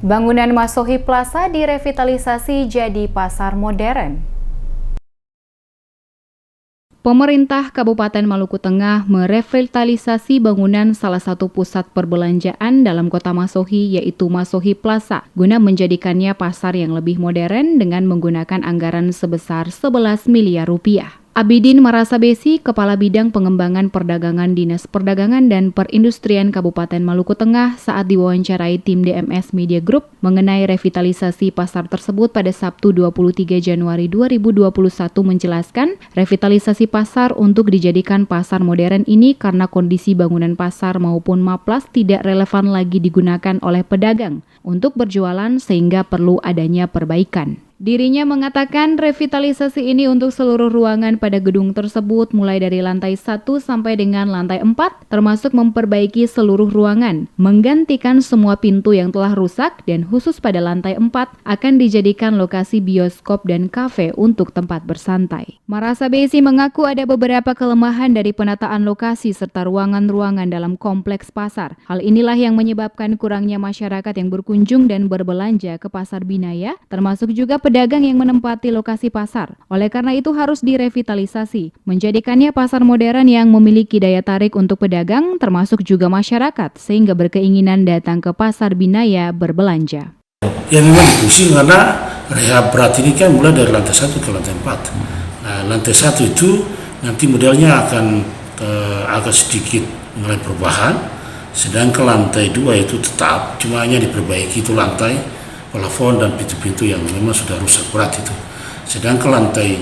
Bangunan Masohi Plaza direvitalisasi jadi pasar modern. Pemerintah Kabupaten Maluku Tengah merevitalisasi bangunan salah satu pusat perbelanjaan dalam kota Masohi, yaitu Masohi Plaza, guna menjadikannya pasar yang lebih modern dengan menggunakan anggaran sebesar 11 miliar rupiah. Abidin Marasabesi, Kepala Bidang Pengembangan Perdagangan Dinas Perdagangan dan Perindustrian Kabupaten Maluku Tengah saat diwawancarai tim DMS Media Group mengenai revitalisasi pasar tersebut pada Sabtu 23 Januari 2021 menjelaskan, revitalisasi pasar untuk dijadikan pasar modern ini karena kondisi bangunan pasar maupun maplas tidak relevan lagi digunakan oleh pedagang untuk berjualan sehingga perlu adanya perbaikan. Dirinya mengatakan revitalisasi ini untuk seluruh ruangan pada gedung tersebut mulai dari lantai 1 sampai dengan lantai 4, termasuk memperbaiki seluruh ruangan, menggantikan semua pintu yang telah rusak dan khusus pada lantai 4 akan dijadikan lokasi bioskop dan kafe untuk tempat bersantai. Marasabesi mengaku ada beberapa kelemahan dari penataan lokasi serta ruangan-ruangan dalam kompleks pasar. Hal inilah yang menyebabkan kurangnya masyarakat yang berkunjung dan berbelanja ke Pasar Binaya, termasuk juga pedagang yang menempati lokasi pasar. Oleh karena itu harus direvitalisasi, menjadikannya pasar modern yang memiliki daya tarik untuk pedagang termasuk juga masyarakat sehingga berkeinginan datang ke Pasar Binaya berbelanja. Ya memang fungsi karena rehab berat ini kan mulai dari lantai 1 ke lantai 4. Nah, lantai 1 itu nanti modelnya akan agak sedikit mulai perubahan, sedangkan lantai 2 itu tetap cuma hanya diperbaiki itu lantai, plafon dan pintu-pintu yang memang sudah rusak berat itu. Sedangkan lantai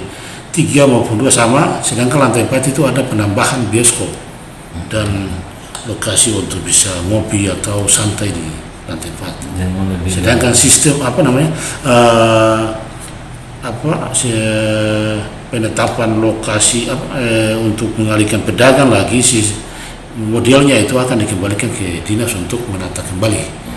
3 maupun 2 sama, sedangkan lantai 4 itu ada penambahan bioskop dan lokasi untuk bisa ngopi atau santai di lantai 4. Sedangkan sistem penetapan lokasi untuk mengalihkan pedagang lagi, modelnya itu akan dikembalikan ke dinas untuk menata kembali.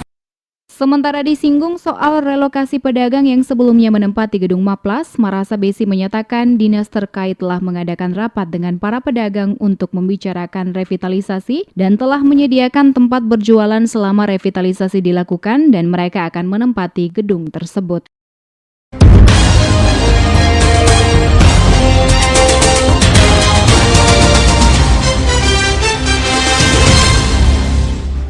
Sementara disinggung soal relokasi pedagang yang sebelumnya menempati gedung Maplas, Marasabesi menyatakan dinas terkait telah mengadakan rapat dengan para pedagang untuk membicarakan revitalisasi dan telah menyediakan tempat berjualan selama revitalisasi dilakukan dan mereka akan menempati gedung tersebut.